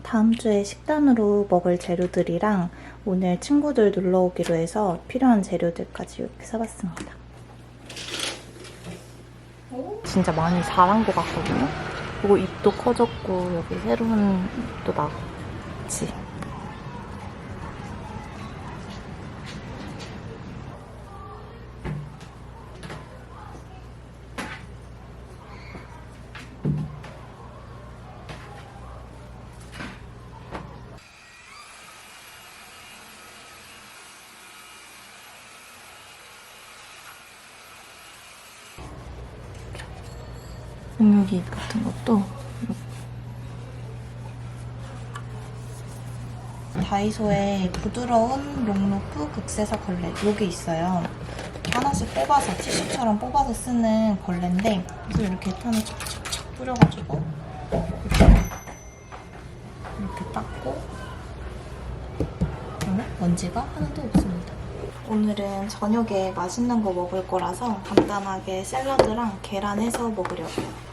다음 주에 식단으로 먹을 재료들이랑 오늘 친구들 놀러 오기로 해서 필요한 재료들까지 이렇게 사봤습니다. 진짜 많이 자란 것 같거든요? 그리고 잎도 커졌고 여기 새로운 잎도 나왔지. 공유기 같은 것도 다이소에 부드러운 롱로프 극세사 걸레 요게 있어요. 하나씩 뽑아서 티슈처럼 뽑아서 쓰는 걸레인데 그래서 이렇게 턴을 착착착 뿌려가지고 이렇게 닦고 그러면 먼지가 하나도 없습니다. 오늘은 저녁에 맛있는 거 먹을 거라서 간단하게 샐러드랑 계란 해서 먹으려고요.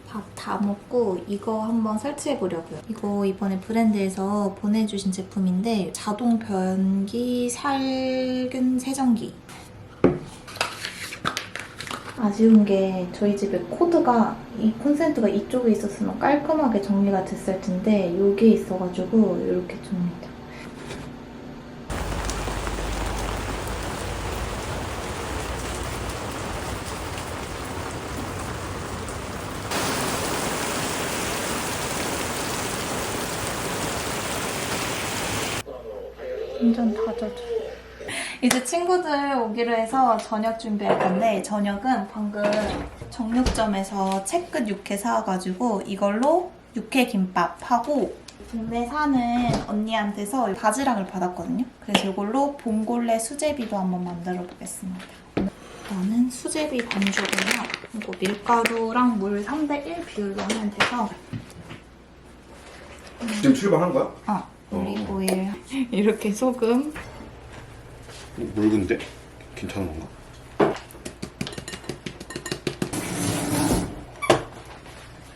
밥 다 먹고 이거 한번 설치해보려고요. 이거 이번에 브랜드에서 보내주신 제품인데 자동 변기 살균 세정기. 아쉬운 게 저희 집에 코드가 이 콘센트가 이쪽에 있었으면 깔끔하게 정리가 됐을 텐데 여기에 있어가지고 이렇게 줍니다. 완전 다 젖어. 이제 친구들 오기로 해서 저녁 준비할 건데 저녁은 방금 정육점에서 채끝 육회 사와가지고 이걸로 육회 김밥하고 동네 사는 언니한테서 바지락을 받았거든요. 그래서 이걸로 봉골레 수제비도 한번 만들어 보겠습니다. 일단은 수제비 반죽은요. 이거 밀가루랑 물 3대1 비율로 하면 돼서 지금 출발한 거야? 올리브오일 이렇게 소금 묽은데? 괜찮은 건가?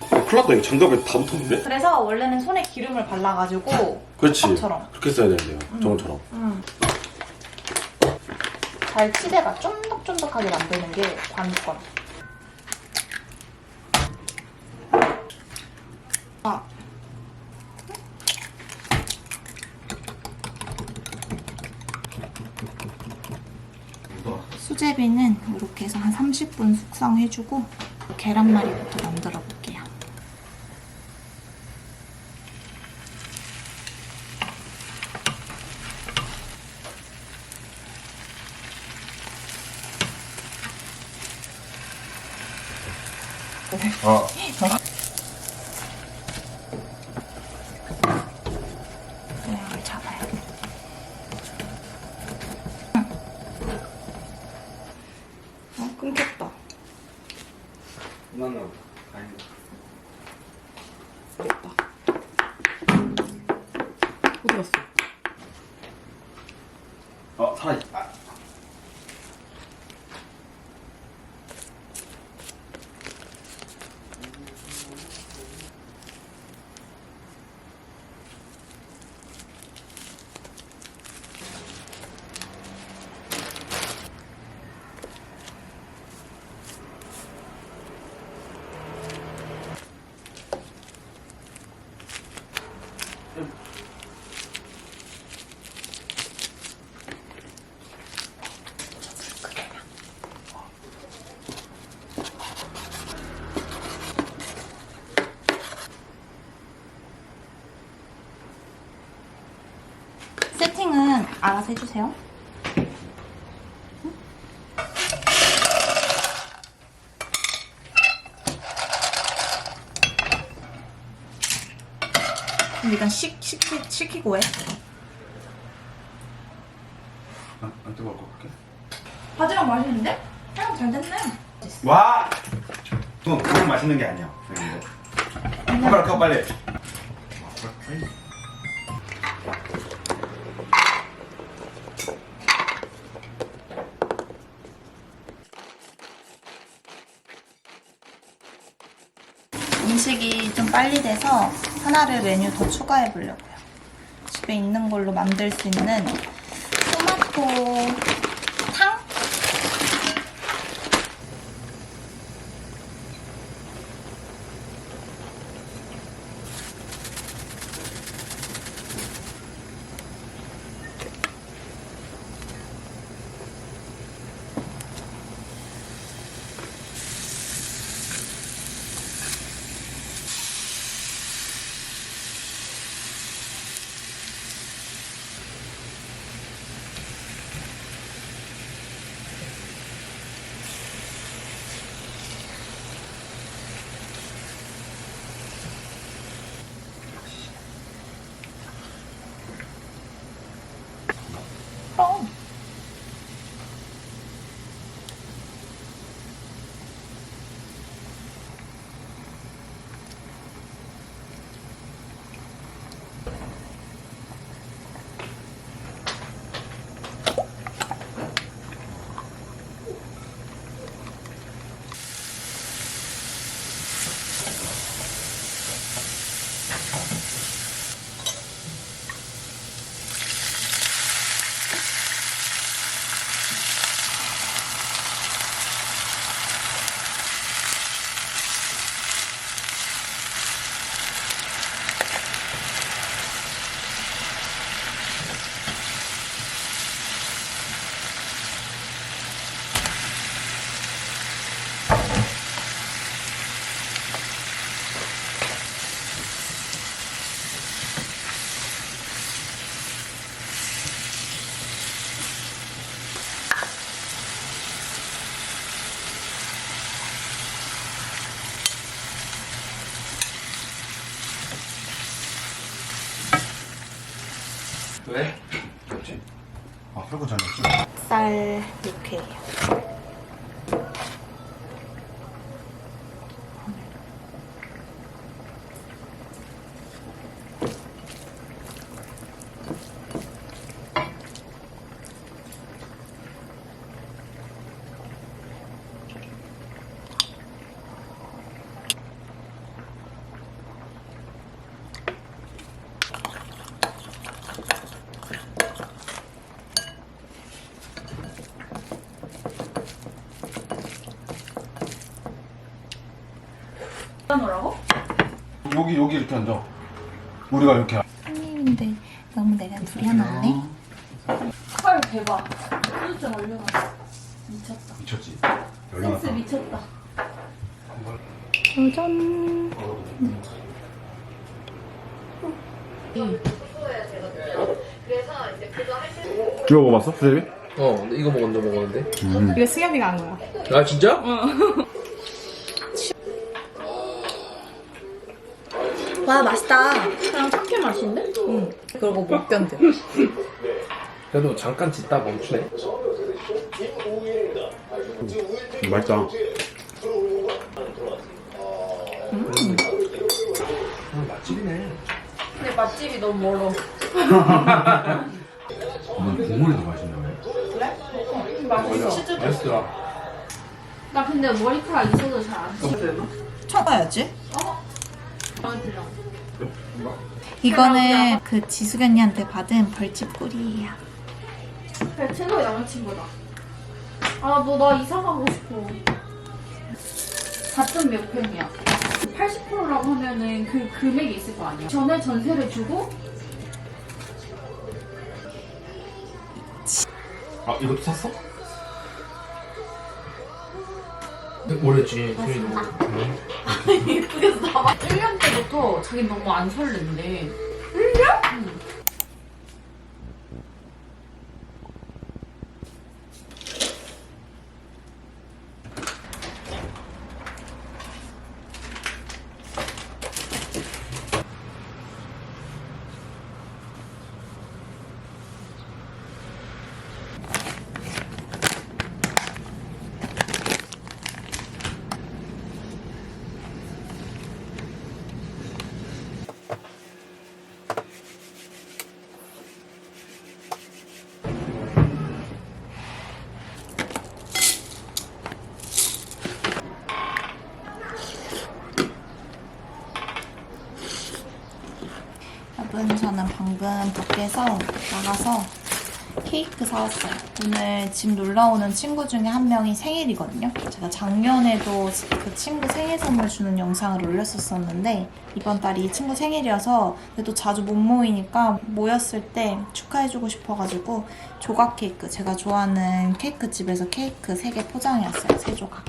큰일 났다. 이거 장갑에 다 붙었는데? 그래서 원래는 손에 기름을 발라가지고 그렇지. 밥처럼 그렇게 써야 되는데요. 저것처럼. 잘 치대가 쫀득쫀득하게 만드는 게 관건. 수제비는 이렇게 해서 한 30분 숙성해주고 계란말이부터 만들어 볼게요. 모양을 잡아요. 끊겼다. 끝났나 보다. 됐다. 어디 갔어? 세팅은 알아서 해주세요. 일단 식히고 해. 안 뜨거울 것 같게. 바지락 맛있는데? 향 잘 됐네. 와! 그건 맛있는 게 아니야. 카메라 켜 빨리. 음식이 좀 빨리 돼서 하나를 메뉴 더 추가해 보려고요. 집에 있는 걸로 만들 수 있는 토마토 탕? 그럼. 왜? 그렇지? 아, 설거 잘했지? 쌀 육회예요. 뭐라고? 여기 이렇게 앉아. 우리가 이렇게. 손님인데 너무 내가 둘이 하나 할래? 헐 대박. 소주증 올려놨어. 미쳤다. 미쳤지? 센스 미쳤다. 도전. 이거 먹어봤어? 수제비? 근데 이거 먹었는데. 이거 승엽이가 한 거야. 아, 진짜? 와 맛있다. 그냥 사케 맛인데? 그리고 못 견뎌. 그래도 잠깐 짓다 멈추네. 맛있다. 맛집이네. 근데 맛집이 너무 멀어. 국물이 더 맛있네. 맛있어. 치즈도. 맛있더라. 나 근데 머리카락 있어도 잘 안 씹어. 쳐봐야지. 저한테랑. 이거는 그 지수견이한테 받은 벌집 꿀이에요. 그래, 최고의 남자친구다. 아, 너 나 이사 가고 싶어. 4점 몇 평이야? 80%라고 하면은 그 금액이 있을 거 아니야? 전에 전세를 주고 아, 이것도 샀어? 모르지. 그래서 나 1년 때부터 자기 너무 안 설렌대. 1년? 응. 여러분, 저는 방금 밖에서 나가서 케이크 사왔어요. 오늘 집 놀러오는 친구 중에 한 명이 생일이거든요. 제가 작년에도 그 친구 생일 선물 주는 영상을 올렸었는데 이번 달이 친구 생일이어서 그래도 자주 못 모이니까 모였을 때 축하해주고 싶어가지고 조각 케이크, 제가 좋아하는 케이크 집에서 케이크 3개 포장해왔어요. 3조각.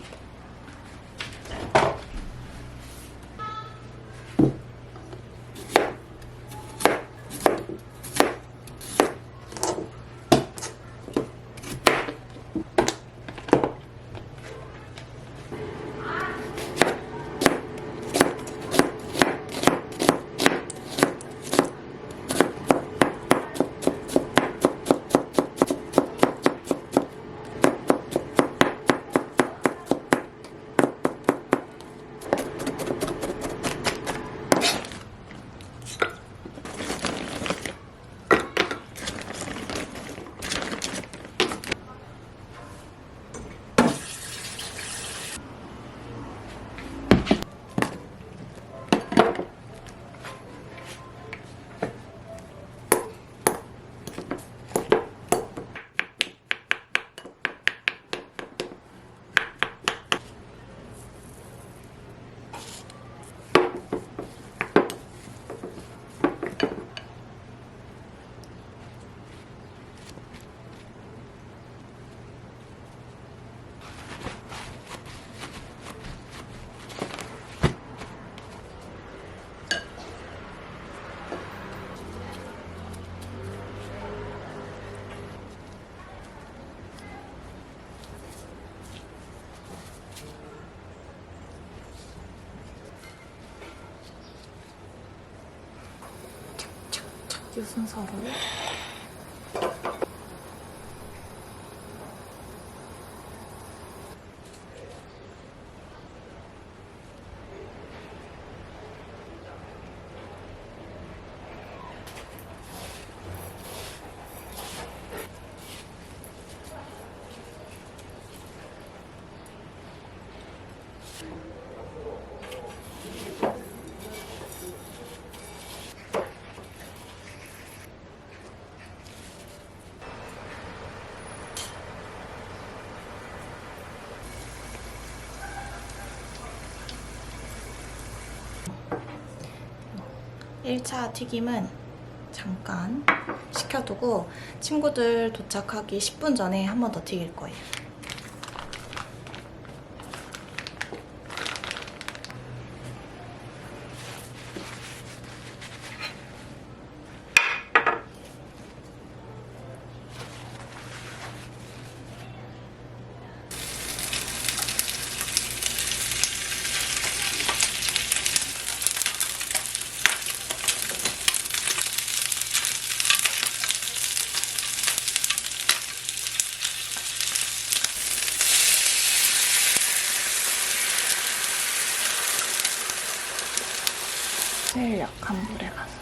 이 순서로 일 차 튀김은 잠깐 식혀두고 친구들 도착하기 10분 전에 한 번 더 튀길 거예요. 제일 약한 불에 가서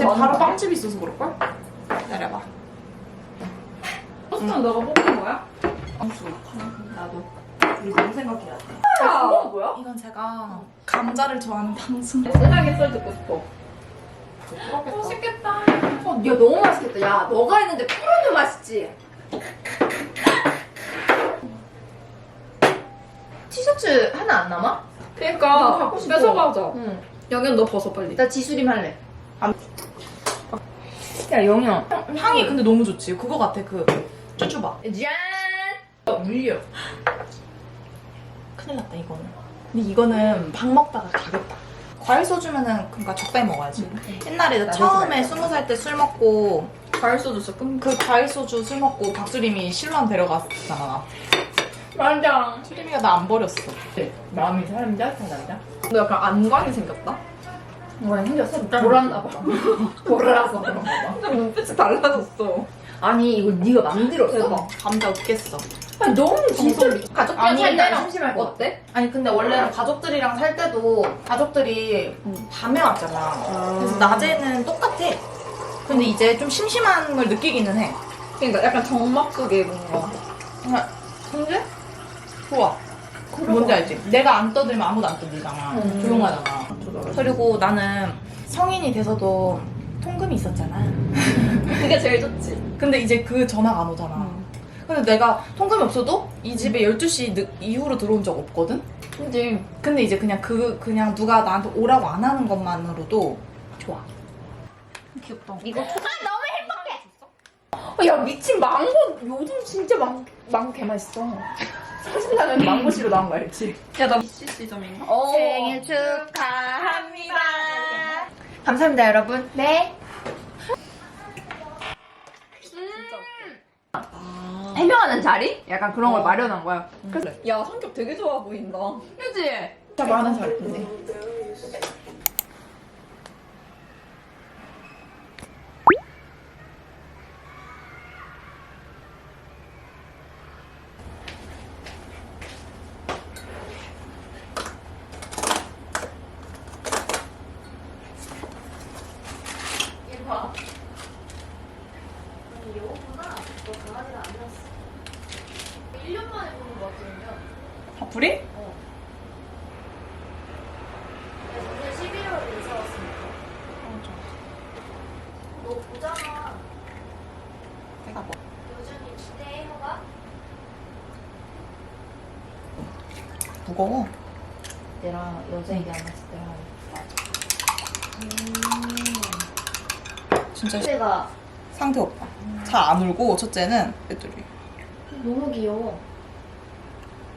근데 바로 빵집이 있어서 그럴걸? 기다려봐. 토스트는 너가 뽑은 거야? 빵수. 나도. 우리 너무 생각해야 돼. 그거 뭐야? 이건 제가 감자를 좋아하는 방송. 세상에 썰 듣고 싶어. 맛있겠다. 야 너무 맛있겠다. 야 너가 했는데 프로도 맛있지. 티셔츠 하나 안 남아? 그러니까 뺏어가자. 응. 영현 너 벗어 빨리. 나 지수림 할래. 야 영현. 향이 근데 너무 좋지. 그거 같아. 그 쭈쭈바. 짠. 물려. 큰일 났다 이거는. 근데 이거는 밥 먹다가 가겠다. 과일 소주면은 그러니까 적당히 먹어야지. 옛날에 나 처음에 20살 때 술 먹고 과일 소주 진짜 그 과일 소주 술 먹고 박수림이 신랑 데려갔잖아. 맞아. 수림이가 나 안 버렸어. 마음이 사람 짜릿한 남자. 너 약간 안광이 생겼다. 뭐야 생겼어? 돌았나 봐. 돌아서 그런가 봐. 좀 눈빛이 달라졌어. 아니 이거 네가 만들었어? 대박. 감자 웃겠어. 아니 너무 진짜 가족들 아니, 살때 내가- 심심할 것 같아. 어때? 아니 근데 원래는 가족들이랑 살 때도 가족들이 밤에 왔잖아. 그래서 낮에는 똑같아. 근데 이제 좀 심심함을 느끼기는 해. 그러니까 약간 정막 속에 뭔가. 근데 좋아. 뭔지 알지? 내가 안 떠들면 아무도 안 떠들잖아. 조용하잖아. 그리고 나는 성인이 돼서도 통금이 있었잖아. 그게 제일 좋지. 근데 이제 그 전화가 안 오잖아. 근데 내가 통금이 없어도 이 집에 12시 이후로 들어온 적 없거든? 그지. 근데 이제 그냥 누가 나한테 오라고 안 하는 것만으로도 좋아. 귀엽다. 이거 너무 행복해. 야 미친 망고 요즘 진짜 망고 개 맛있어. 30년에 망고씨로 나온 거 알지? 야, 나 CC점인가? 생일 축하합니다. 감사합니다 여러분. 네. 해명하는 자리? 약간 그런 걸 마련한 거야. 야 성격 되게 좋아 보인다. 그치? 진짜 많은 사람인데. 불이? 작년 11월에 이사 왔으니까. 너 보잖아. 내가 뭐. 여전히 기대해, 혀가? 무거워. 얘랑 여자 얘기 안 했을 때랑 진짜 내가 상태 오빠. 잘 안 울고 첫째는 애들이. 너무 귀여워.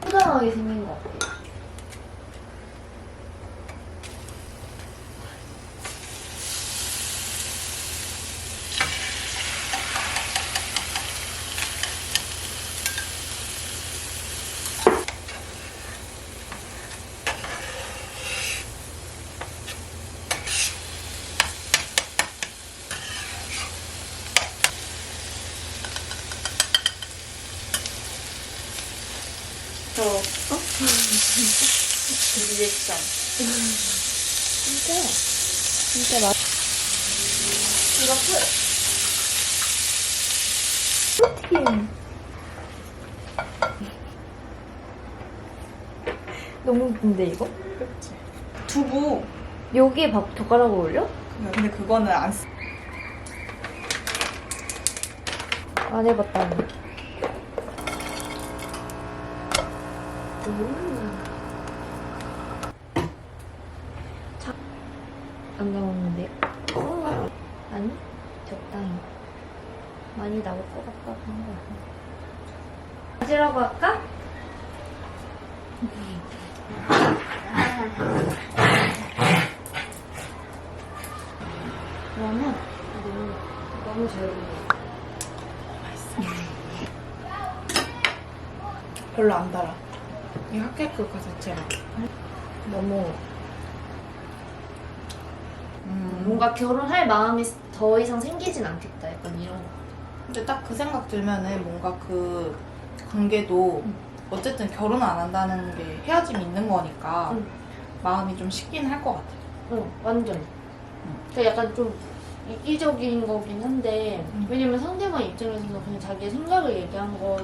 포장하게 생긴 것 같아. 리액션. 너무 웃긴데, 이거? 두부. 여기에 밥 젓가락을 올려? 근데 그거는 안 쓰. 안 해봤다. 안 나오는데? 아니? 적당히. 많이 나올 것 같다고 한 거야. 가지라고 할까? 그러면 너무 잘 어울려. 별로 안 달아. 이 핫케이크 그 자체가. 너무. 뭔가 결혼할 마음이 더 이상 생기진 않겠다. 약간 이런 거. 근데 딱 그 생각 들면은 뭔가 그 관계도 어쨌든 결혼 안 한다는 게 헤어짐이 있는 거니까 응. 마음이 좀 식긴 할 것 같아. 응, 완전. 그 약간 좀 이기적인 거긴 한데 왜냐면 상대방 입장에서는 그냥 자기 생각을 얘기한 거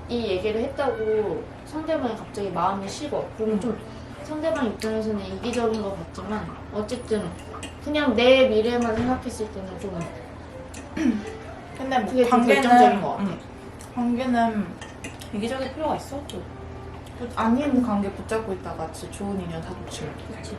이 얘기를 했다고 상대방이 갑자기 마음이 식어. 그러면 좀 상대방 입장에서는 이기적인 것 같지만 어쨌든 그냥 내 미래만 생각했을 때는 좀 근데 뭐 그게 좀 결정적인 것 같아. 관계는 이기적일 필요가 있어? 또. 아닌 관계 붙잡고 있다가 진짜 좋은 인연 다 놓치면 그치.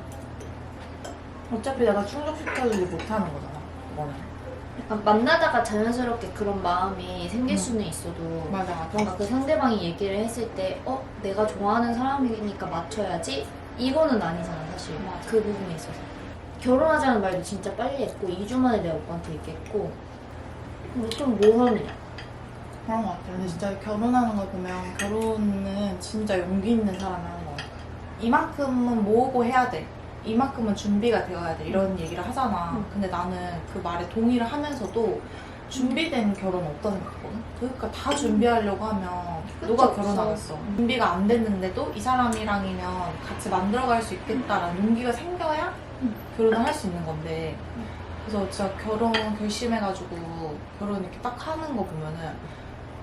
어차피 내가 충족시켜주지 못하는 거잖아. 그거는. 약간 만나다가 자연스럽게 그런 마음이 생길 수는 있어도 맞아. 뭔가 그 상대방이 얘기를 했을 때 내가 좋아하는 사람이니까 맞춰야지 이거는 아니잖아 사실. 그 부분에 있어서 결혼하자는 말도 진짜 빨리 했고 2주 만에 내가 오빠한테 얘기했고 근데 좀 모험이야. 그런 것 같아. 근데 진짜 결혼하는 거 보면 결혼은 진짜 용기 있는 사람이 하는 거 같아. 이만큼은 모으고 해야 돼. 이만큼은 준비가 되어야 돼. 이런 얘기를 하잖아. 근데 나는 그 말에 동의를 하면서도 준비된 결혼 없다 생각하거든. 그러니까 다 준비하려고 하면 누가 없어. 결혼하겠어. 준비가 안 됐는데도 이 사람이랑이면 같이 만들어갈 수 있겠다라는 용기가 생겨야 결혼을 할 수 있는 건데 그래서 진짜 결혼 결심해가지고 결혼 이렇게 딱 하는 거 보면은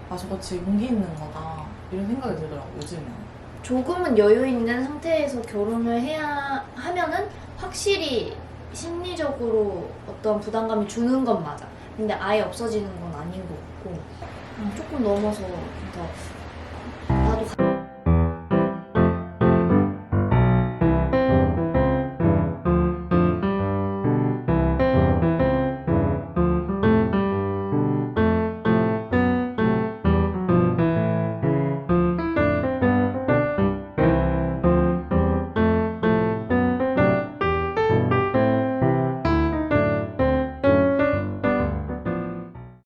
아 저거 진짜 용기 있는 거다 이런 생각이 들더라고 요즘에는. 조금은 여유 있는 상태에서 결혼을 해야 하면은 확실히 심리적으로 어떤 부담감이 주는 건 맞아. 근데 아예 없어지는 건 아닌 것 같고 조금 넘어서 더